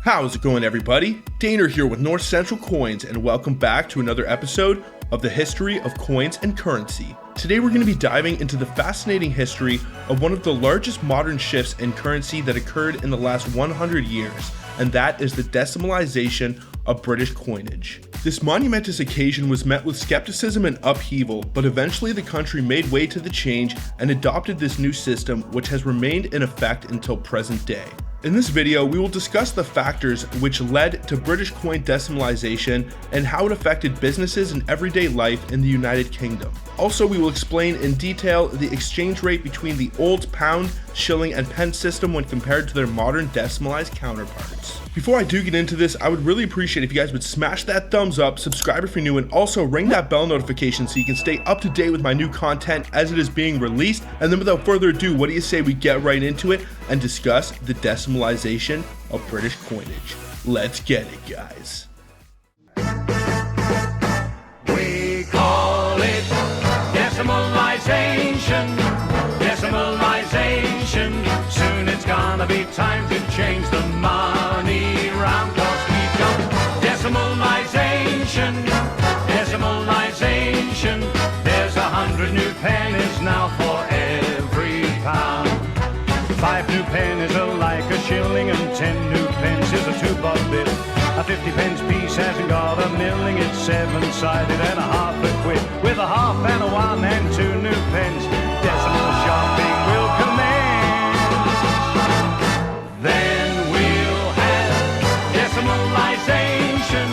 How's it going, everybody? Daner here with North Central Coins, and welcome back to another episode of the history of coins and currency. Today we're going to be diving into the fascinating history of one of the largest modern shifts in currency that occurred in the last 100 years, and that is the decimalization of British coinage. This monumentous occasion was met with skepticism and upheaval, but eventually the country made way to the change and adopted this new system, which has remained in effect until present day. In this video, we will discuss the factors which led to British Coin Decimalization and how it affected businesses and everyday life in the United Kingdom. Also, we will explain in detail the exchange rate between the old pound, shilling, and pence system when compared to their modern decimalized counterparts. Before I do get into this, I would really appreciate if you guys would smash that thumbs up, subscribe if you're new, and also ring that bell notification so you can stay up to date with my new content as it is being released. And then without further ado, what do you say we get right into it and discuss the decimalization of British coinage? Let's get it, guys. We call it decimalization, decimalization. Soon it's gonna be time to change the money round, 'cause we've got decimalization, decimalization. There's 100 new pennies now for every pound. 5 new pennies are like a shilling, and 10 new pence is a 2-bob bill. A 50 pence piece hasn't got a milling, it's 7-sided and a half a quid, with a half and a 1 and 2 new pence. Decimal shopping will commence. Then we'll have decimalization,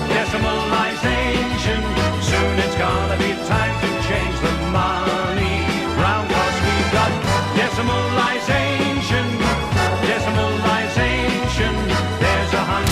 decimalization. Soon it's gonna be time to change the money round, 'cause we've got decimalization, decimalization. There's 100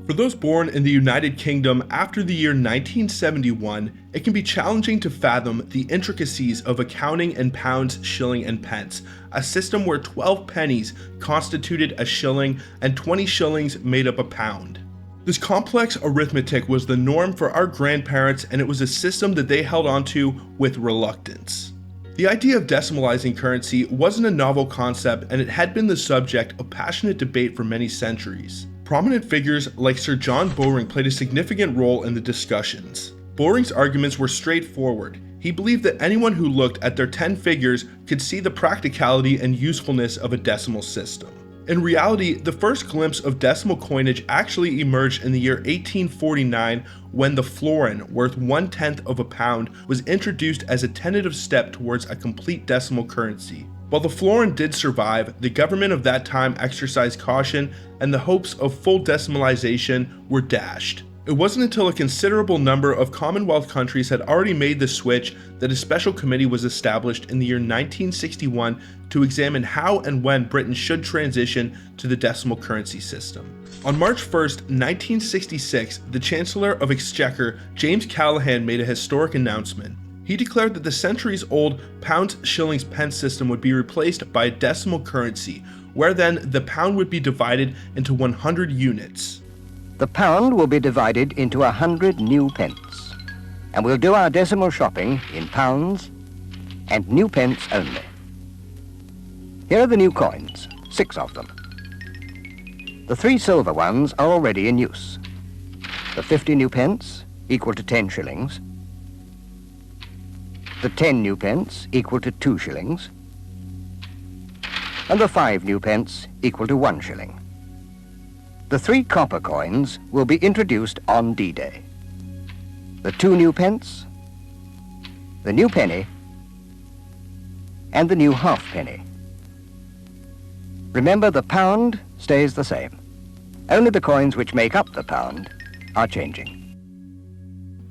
For those born in the United Kingdom after the year 1971, it can be challenging to fathom the intricacies of accounting in pounds, shilling, and pence, a system where 12 pennies constituted a shilling and 20 shillings made up a pound. This complex arithmetic was the norm for our grandparents, and it was a system that they held onto with reluctance. The idea of decimalizing currency wasn't a novel concept, and it had been the subject of passionate debate for many centuries. Prominent figures like Sir John Bowring played a significant role in the discussions. Bowring's arguments were straightforward. He believed that anyone who looked at their 10 figures could see the practicality and usefulness of a decimal system. In reality, the first glimpse of decimal coinage actually emerged in the year 1849 when the florin, worth 1/10 of a pound, was introduced as a tentative step towards a complete decimal currency. While the florin did survive, the government of that time exercised caution, and the hopes of full decimalization were dashed. It wasn't until a considerable number of Commonwealth countries had already made the switch that a special committee was established in the year 1961 to examine how and when Britain should transition to the decimal currency system. On March 1st, 1966, the Chancellor of Exchequer, James Callaghan, made a historic announcement. He declared that the centuries-old pounds, shillings, pence system would be replaced by a decimal currency, where then the pound would be divided into 100 units. The pound will be divided into 100 new pence, and we'll do our decimal shopping in pounds and new pence only. Here are the new coins, 6 of them. The 3 silver ones are already in use. The 50 new pence, equal to 10 shillings. The 10 new pence, equal to 2 shillings. And the 5 new pence, equal to 1 shilling. The 3 copper coins will be introduced on D-Day. The 2 new pence, the new penny, and the new halfpenny. Remember, the pound stays the same. Only the coins which make up the pound are changing.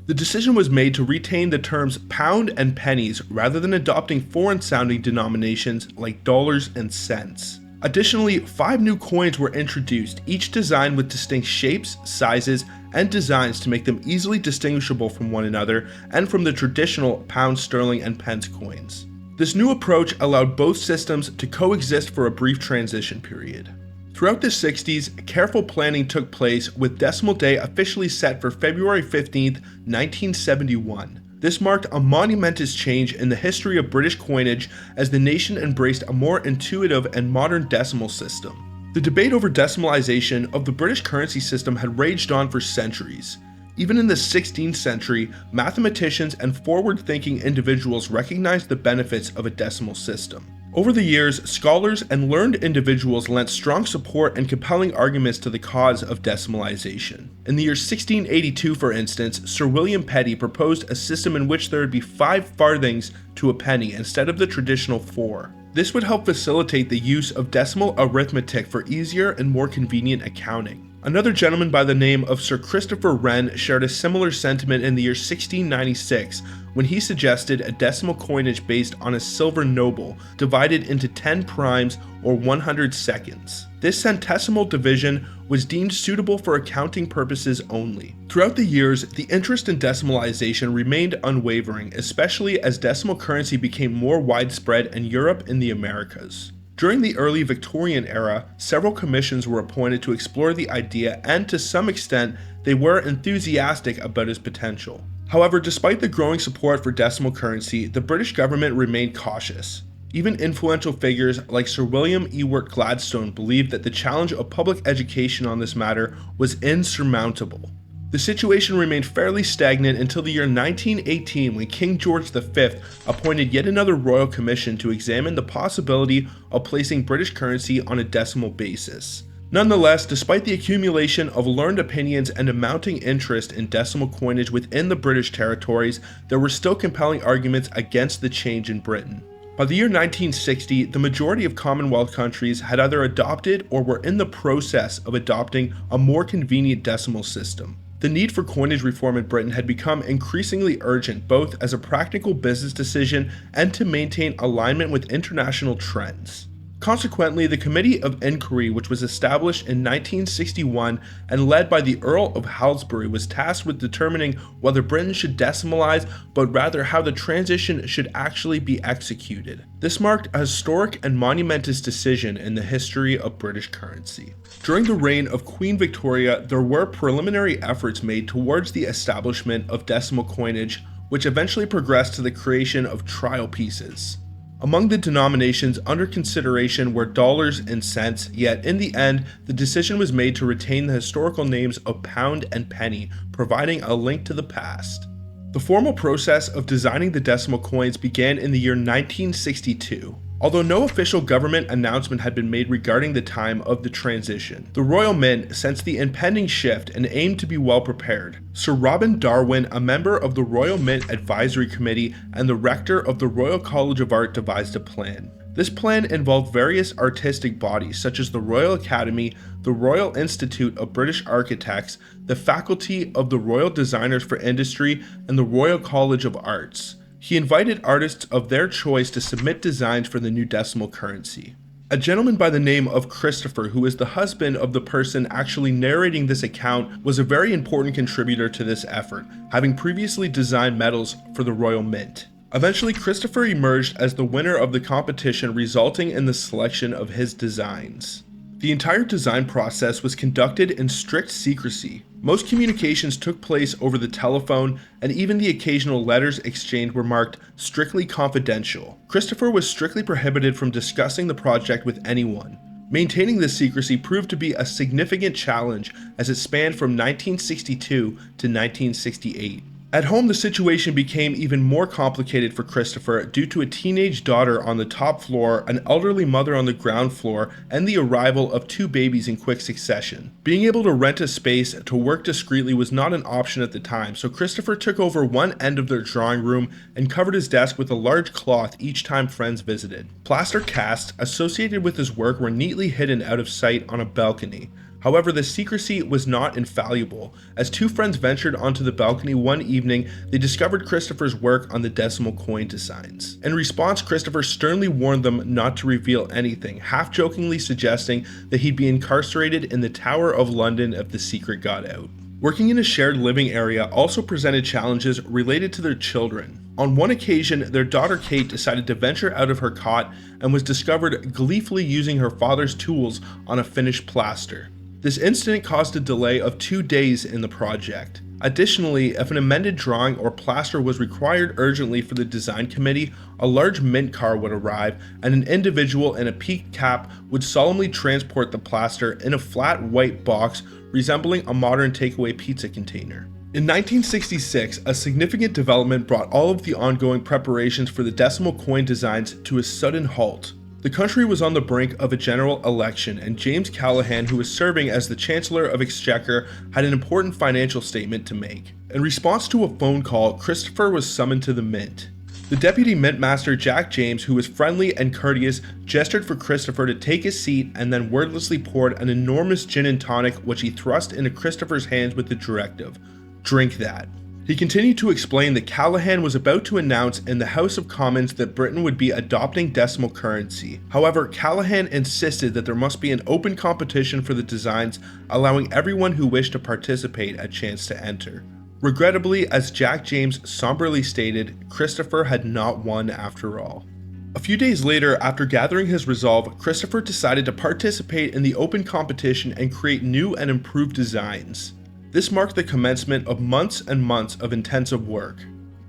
The decision was made to retain the terms pound and pennies rather than adopting foreign-sounding denominations like dollars and cents. Additionally, 5 new coins were introduced, each designed with distinct shapes, sizes, and designs to make them easily distinguishable from one another and from the traditional pound, sterling, and pence coins. This new approach allowed both systems to coexist for a brief transition period. Throughout the 60s, careful planning took place with decimal day officially set for February 15, 1971. This marked a monumentous change in the history of British coinage as the nation embraced a more intuitive and modern decimal system. The debate over decimalization of the British currency system had raged on for centuries. Even in the 16th century, mathematicians and forward-thinking individuals recognized the benefits of a decimal system. Over the years, scholars and learned individuals lent strong support and compelling arguments to the cause of decimalization. In the year 1682, for instance, Sir William Petty proposed a system in which there would be 5 farthings to a penny instead of the traditional 4. This would help facilitate the use of decimal arithmetic for easier and more convenient accounting. Another gentleman by the name of Sir Christopher Wren shared a similar sentiment in the year 1696 when he suggested a decimal coinage based on a silver noble divided into 10 primes or 100 seconds. This centesimal division was deemed suitable for accounting purposes only. Throughout the years, the interest in decimalization remained unwavering, especially as decimal currency became more widespread in Europe and the Americas. During the early Victorian era, several commissions were appointed to explore the idea, and to some extent, they were enthusiastic about its potential. However, despite the growing support for decimal currency, the British government remained cautious. Even influential figures like Sir William Ewart Gladstone believed that the challenge of public education on this matter was insurmountable. The situation remained fairly stagnant until the year 1918 when King George V appointed yet another royal commission to examine the possibility of placing British currency on a decimal basis. Nonetheless, despite the accumulation of learned opinions and a mounting interest in decimal coinage within the British territories, there were still compelling arguments against the change in Britain. By the year 1960, the majority of Commonwealth countries had either adopted or were in the process of adopting a more convenient decimal system. The need for coinage reform in Britain had become increasingly urgent, both as a practical business decision and to maintain alignment with international trends. Consequently, the Committee of Inquiry, which was established in 1961 and led by the Earl of Halsbury, was tasked with determining whether Britain should decimalize, but rather how the transition should actually be executed. This marked a historic and monumentous decision in the history of British currency. During the reign of Queen Victoria, there were preliminary efforts made towards the establishment of decimal coinage, which eventually progressed to the creation of trial pieces. Among the denominations under consideration were dollars and cents, yet in the end, the decision was made to retain the historical names of pound and penny, providing a link to the past. The formal process of designing the decimal coins began in the year 1962. Although no official government announcement had been made regarding the time of the transition, the Royal Mint sensed the impending shift and aimed to be well prepared. Sir Robin Darwin, a member of the Royal Mint Advisory Committee and the rector of the Royal College of Art, devised a plan. This plan involved various artistic bodies such as the Royal Academy, the Royal Institute of British Architects, the Faculty of the Royal Designers for Industry, and the Royal College of Arts. He invited artists of their choice to submit designs for the new decimal currency. A gentleman by the name of Christopher, who is the husband of the person actually narrating this account, was a very important contributor to this effort, having previously designed medals for the Royal Mint. Eventually, Christopher emerged as the winner of the competition, resulting in the selection of his designs. The entire design process was conducted in strict secrecy. Most communications took place over the telephone, and even the occasional letters exchanged were marked strictly confidential. Christopher was strictly prohibited from discussing the project with anyone. Maintaining this secrecy proved to be a significant challenge as it spanned from 1962 to 1968. At home, the situation became even more complicated for Christopher due to a teenage daughter on the top floor, an elderly mother on the ground floor, and the arrival of 2 babies in quick succession. Being able to rent a space to work discreetly was not an option at the time, so Christopher took over one end of their drawing room and covered his desk with a large cloth each time friends visited. Plaster casts associated with his work were neatly hidden out of sight on a balcony. However, the secrecy was not infallible. As 2 friends ventured onto the balcony one evening, they discovered Christopher's work on the decimal coin designs. In response, Christopher sternly warned them not to reveal anything, half-jokingly suggesting that he'd be incarcerated in the Tower of London if the secret got out. Working in a shared living area also presented challenges related to their children. On one occasion, their daughter Kate decided to venture out of her cot and was discovered gleefully using her father's tools on a finished plaster. This incident caused a delay of 2 days in the project. Additionally, if an amended drawing or plaster was required urgently for the design committee, a large mint car would arrive and an individual in a peaked cap would solemnly transport the plaster in a flat white box resembling a modern takeaway pizza container. In 1966, a significant development brought all of the ongoing preparations for the decimal coin designs to a sudden halt. The country was on the brink of a general election, and James Callaghan, who was serving as the Chancellor of Exchequer, had an important financial statement to make. In response to a phone call, Christopher was summoned to the mint. The deputy mintmaster Jack James, who was friendly and courteous, gestured for Christopher to take his seat and then wordlessly poured an enormous gin and tonic which he thrust into Christopher's hands with the directive, "Drink that." He continued to explain that Callaghan was about to announce in the House of Commons that Britain would be adopting decimal currency. However, Callaghan insisted that there must be an open competition for the designs, allowing everyone who wished to participate a chance to enter. Regrettably, as Jack James somberly stated, Christopher had not won after all. A few days later, after gathering his resolve, Christopher decided to participate in the open competition and create new and improved designs. This marked the commencement of months and months of intensive work.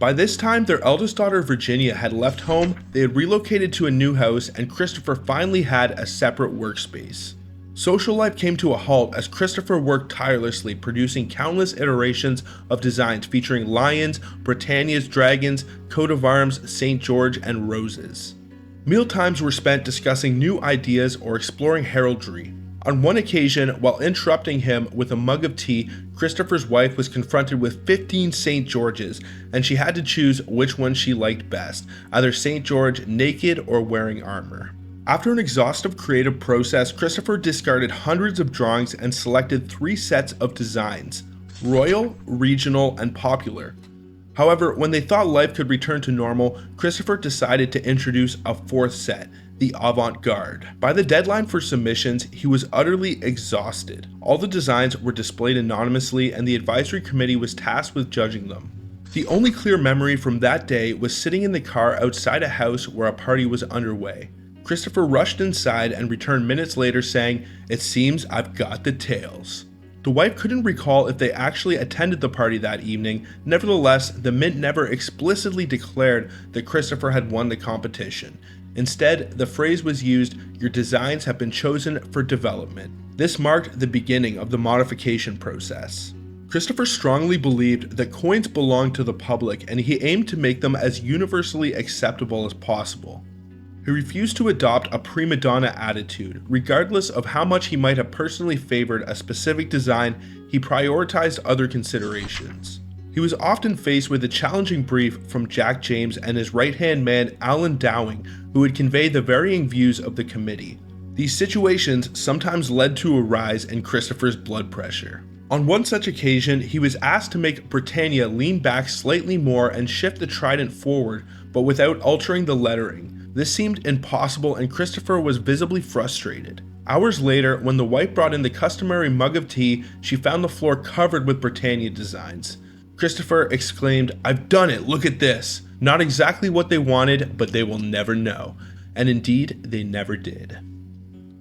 By this time, their eldest daughter Virginia had left home, they had relocated to a new house, and Christopher finally had a separate workspace. Social life came to a halt as Christopher worked tirelessly, producing countless iterations of designs featuring lions, Britannia's dragons, coat of arms, St. George, and roses. Mealtimes were spent discussing new ideas or exploring heraldry. On one occasion, while interrupting him with a mug of tea, Christopher's wife was confronted with 15 St. Georges, and she had to choose which one she liked best, either St. George naked or wearing armor. After an exhaustive creative process, Christopher discarded hundreds of drawings and selected 3 sets of designs: royal, regional, and popular. However, when they thought life could return to normal, Christopher decided to introduce a 4th set, the avant-garde. By the deadline for submissions, he was utterly exhausted. All the designs were displayed anonymously, and the advisory committee was tasked with judging them. The only clear memory from that day was sitting in the car outside a house where a party was underway. Christopher rushed inside and returned minutes later saying, "It seems I've got the tails." The wife couldn't recall if they actually attended the party that evening. Nevertheless, the mint never explicitly declared that Christopher had won the competition. Instead, the phrase was used, "Your designs have been chosen for development." This marked the beginning of the modification process. Christopher strongly believed that coins belonged to the public, and he aimed to make them as universally acceptable as possible. He refused to adopt a prima donna attitude. Regardless of how much he might have personally favored a specific design, he prioritized other considerations. He was often faced with a challenging brief from Jack James and his right-hand man Alan Dowing, who would convey the varying views of the committee. These situations sometimes led to a rise in Christopher's blood pressure. On one such occasion, he was asked to make Britannia lean back slightly more and shift the trident forward, but without altering the lettering. This seemed impossible, and Christopher was visibly frustrated. Hours later, when the wife brought in the customary mug of tea, she found the floor covered with Britannia designs. Christopher exclaimed, "I've done it, look at this." Not exactly what they wanted, but they will never know. And indeed, they never did.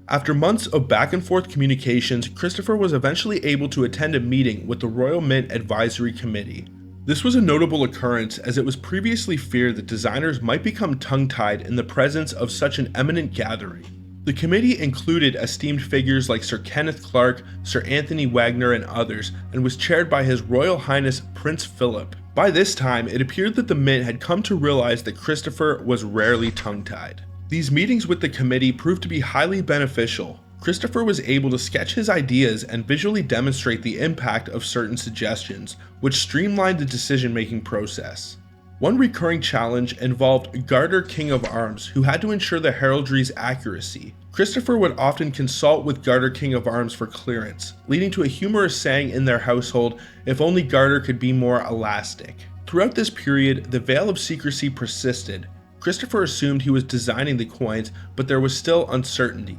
After months of back and forth communications, Christopher was eventually able to attend a meeting with the Royal Mint Advisory Committee. This was a notable occurrence, as it was previously feared that designers might become tongue-tied in the presence of such an eminent gathering. The committee included esteemed figures like Sir Kenneth Clark, Sir Anthony Wagner, and others, and was chaired by His Royal Highness Prince Philip. By this time, it appeared that the Mint had come to realize that Christopher was rarely tongue-tied. These meetings with the committee proved to be highly beneficial. Christopher was able to sketch his ideas and visually demonstrate the impact of certain suggestions, which streamlined the decision-making process. One recurring challenge involved Garter King of Arms, who had to ensure the heraldry's accuracy. Christopher would often consult with Garter King of Arms for clearance, leading to a humorous saying in their household, "If only Garter could be more elastic." Throughout this period, the veil of secrecy persisted. Christopher assumed he was designing the coins, but there was still uncertainty.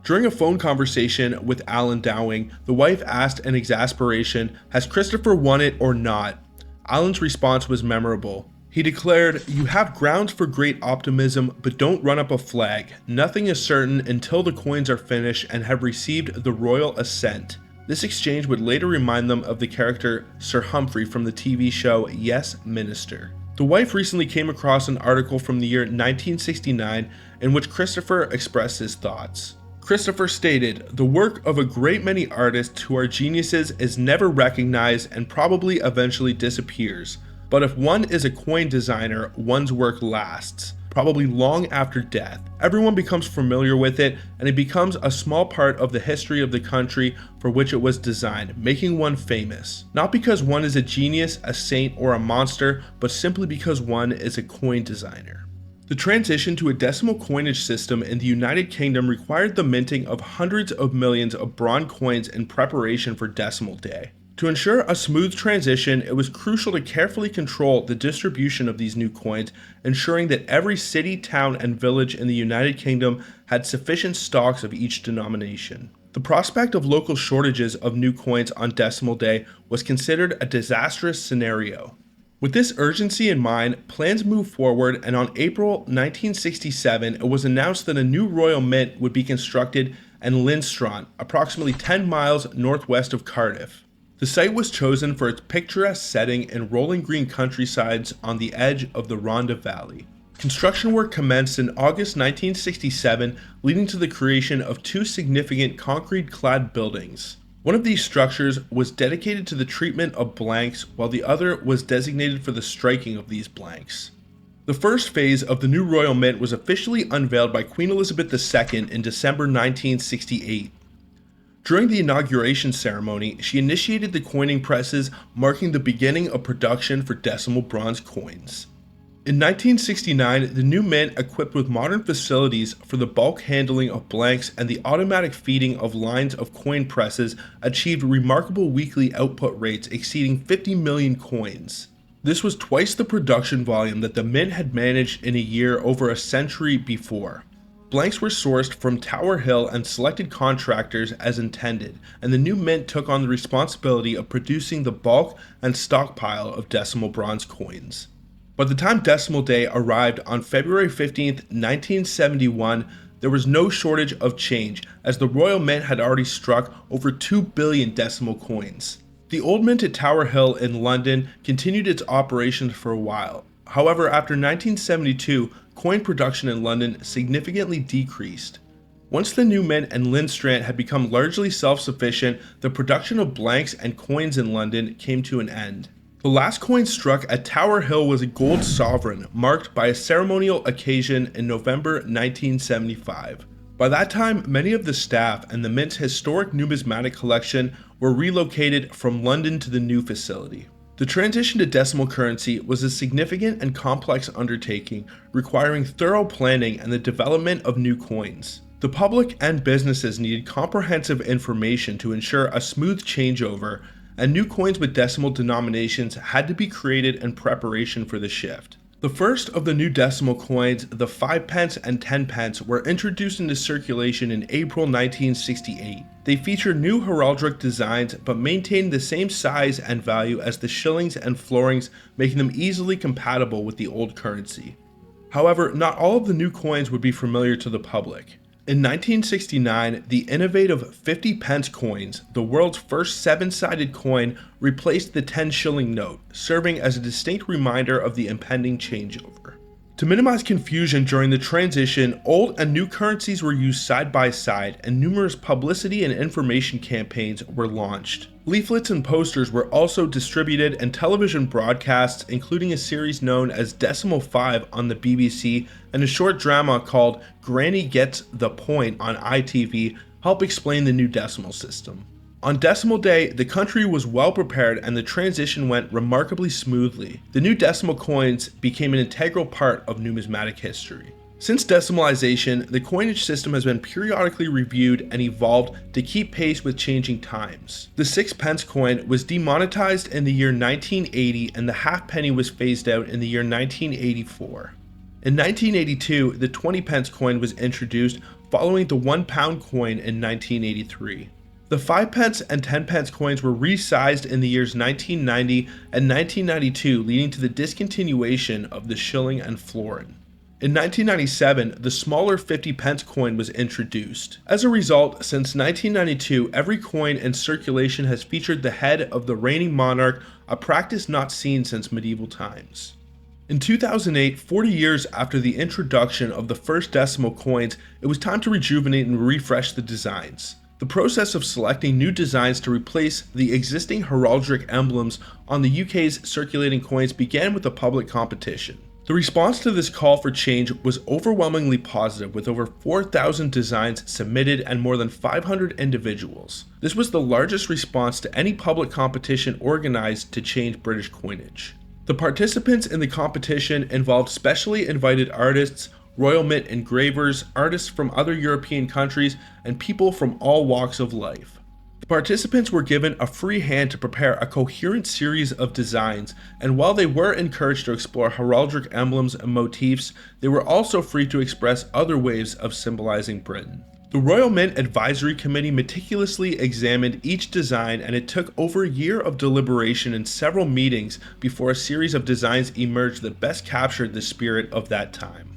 During a phone conversation with Alan Dowing, the wife asked in exasperation, "Has Christopher won it or not?" Alan's response was memorable. He declared, "You have grounds for great optimism, but don't run up a flag. Nothing is certain until the coins are finished and have received the royal assent." This exchange would later remind them of the character Sir Humphrey from the TV show Yes, Minister. The wife recently came across an article from the year 1969 in which Christopher expressed his thoughts. Christopher stated, "The work of a great many artists who are geniuses is never recognized and probably eventually disappears. But if one is a coin designer, one's work lasts, probably long after death. Everyone becomes familiar with it, and it becomes a small part of the history of the country for which it was designed, making one famous. Not because one is a genius, a saint, or a monster, but simply because one is a coin designer." The transition to a decimal coinage system in the United Kingdom required the minting of hundreds of millions of bronze coins in preparation for Decimal Day. To ensure a smooth transition, it was crucial to carefully control the distribution of these new coins, ensuring that every city, town, and village in the United Kingdom had sufficient stocks of each denomination. The prospect of local shortages of new coins on Decimal Day was considered a disastrous scenario. With this urgency in mind, plans moved forward, and on April 1967, it was announced that a new royal mint would be constructed in Lindstrand, approximately 10 miles northwest of Cardiff. The site was chosen for its picturesque setting in rolling green countrysides on the edge of the Rhondda Valley. Construction work commenced in August 1967, leading to the creation of two significant concrete-clad buildings. One of these structures was dedicated to the treatment of blanks, while the other was designated for the striking of these blanks. The first phase of the new Royal Mint was officially unveiled by Queen Elizabeth II in December 1968. During the inauguration ceremony, she initiated the coining presses, marking the beginning of production for decimal bronze coins. In 1969, the new mint, equipped with modern facilities for the bulk handling of blanks and the automatic feeding of lines of coin presses, achieved remarkable weekly output rates exceeding 50 million coins. This was twice the production volume that the mint had managed in a year over a century before. Blanks were sourced from Tower Hill and selected contractors as intended, and the new mint took on the responsibility of producing the bulk and stockpile of decimal bronze coins. By the time Decimal Day arrived on February 15, 1971, there was no shortage of change, as the Royal Mint had already struck over 2 billion decimal coins. The old mint at Tower Hill in London continued its operations for a while. However, after 1972, coin production in London significantly decreased. Once the new mint and Lindstrand had become largely self-sufficient, the production of blanks and coins in London came to an end. The last coin struck at Tower Hill was a gold sovereign, marked by a ceremonial occasion in November 1975. By that time, many of the staff and the Mint's historic numismatic collection were relocated from London to the new facility. The transition to decimal currency was a significant and complex undertaking, requiring thorough planning and the development of new coins. The public and businesses needed comprehensive information to ensure a smooth changeover, and new coins with decimal denominations had to be created in preparation for the shift. The first of the new decimal coins, the 5 pence and 10 pence, were introduced into circulation in April 1968. They feature new heraldic designs but maintained the same size and value as the shillings and florins, making them easily compatible with the old currency. However, not all of the new coins would be familiar to the public. In 1969, the innovative 50 pence coins, the world's first 7-sided coin, replaced the 10 shilling note, serving as a distinct reminder of the impending changeover. To minimize confusion during the transition, old and new currencies were used side by side, and numerous publicity and information campaigns were launched. Leaflets and posters were also distributed, and television broadcasts, including a series known as Decimal 5 on the BBC and a short drama called Granny Gets the Point on ITV, help explain the new decimal system. On Decimal Day, the country was well prepared and the transition went remarkably smoothly. The new decimal coins became an integral part of numismatic history. Since decimalization, the coinage system has been periodically reviewed and evolved to keep pace with changing times. The 6 pence coin was demonetized in the year 1980, and the halfpenny was phased out in the year 1984. In 1982, the 20 pence coin was introduced, following the £1 coin in 1983. The 5 pence and 10 pence coins were resized in the years 1990 and 1992, leading to the discontinuation of the shilling and florin. In 1997, the smaller 50 pence coin was introduced. As a result, since 1992, every coin in circulation has featured the head of the reigning monarch, a practice not seen since medieval times. In 2008, 40 years after the introduction of the first decimal coins, it was time to rejuvenate and refresh the designs. The process of selecting new designs to replace the existing heraldic emblems on the UK's circulating coins began with a public competition. The response to this call for change was overwhelmingly positive, with over 4,000 designs submitted and more than 500 individuals. This was the largest response to any public competition organized to change British coinage. The participants in the competition involved specially invited artists, Royal Mint engravers, artists from other European countries, and people from all walks of life. The participants were given a free hand to prepare a coherent series of designs, and while they were encouraged to explore heraldic emblems and motifs, they were also free to express other ways of symbolizing Britain. The Royal Mint Advisory Committee meticulously examined each design, and it took over a year of deliberation and several meetings before a series of designs emerged that best captured the spirit of that time.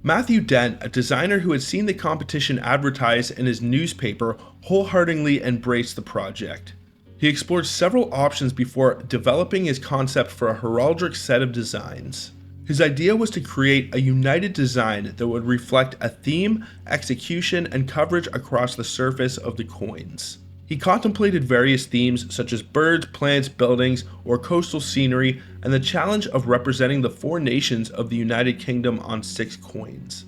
Matthew Dent, a designer who had seen the competition advertised in his newspaper, wholeheartedly embraced the project. He explored several options before developing his concept for a heraldic set of designs. His idea was to create a united design that would reflect a theme, execution, and coverage across the surface of the coins. He contemplated various themes such as birds, plants, buildings, or coastal scenery, and the challenge of representing the 4 nations of the United Kingdom on 6 coins.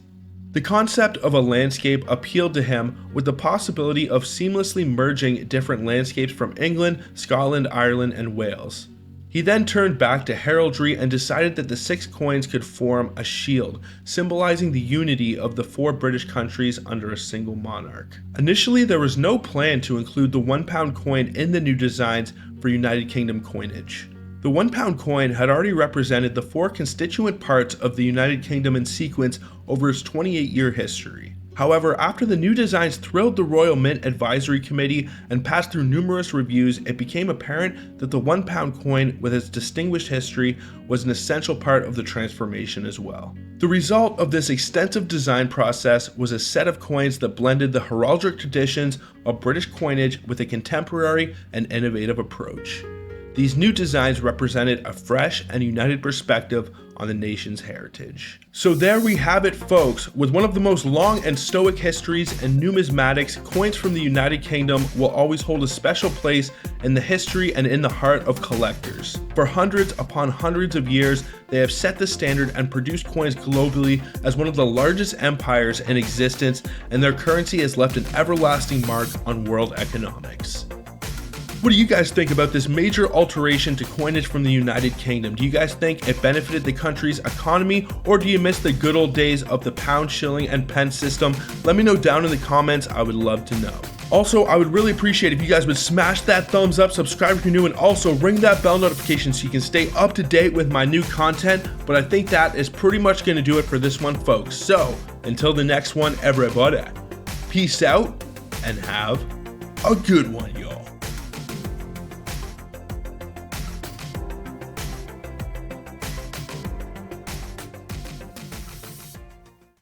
The concept of a landscape appealed to him, with the possibility of seamlessly merging different landscapes from England, Scotland, Ireland, and Wales. He then turned back to heraldry and decided that the 6 coins could form a shield, symbolizing the unity of the 4 British countries under a single monarch. Initially, there was no plan to include the £1 coin in the new designs for United Kingdom coinage. The £1 coin had already represented the 4 constituent parts of the United Kingdom in sequence over its 28-year history. However, after the new designs thrilled the Royal Mint Advisory Committee and passed through numerous reviews, it became apparent that the £1 coin, with its distinguished history, was an essential part of the transformation as well. The result of this extensive design process was a set of coins that blended the heraldic traditions of British coinage with a contemporary and innovative approach. These new designs represented a fresh and united perspective on the nation's heritage. So there we have it, folks. With one of the most long and stoic histories in numismatics, coins from the United Kingdom will always hold a special place in the history and in the heart of collectors. For hundreds upon hundreds of years, they have set the standard and produced coins globally as one of the largest empires in existence, and their currency has left an everlasting mark on world economics. What do you guys think about this major alteration to coinage from the United Kingdom? Do you guys think it benefited the country's economy, or do you miss the good old days of the pound, shilling, and pence system? Let me know down in the comments. I would love to know. Also, I would really appreciate if you guys would smash that thumbs up, subscribe if you're new, and also ring that bell notification so you can stay up to date with my new content. But I think that is pretty much going to do it for this one, folks. So, until the next one, everybody, peace out and have a good one.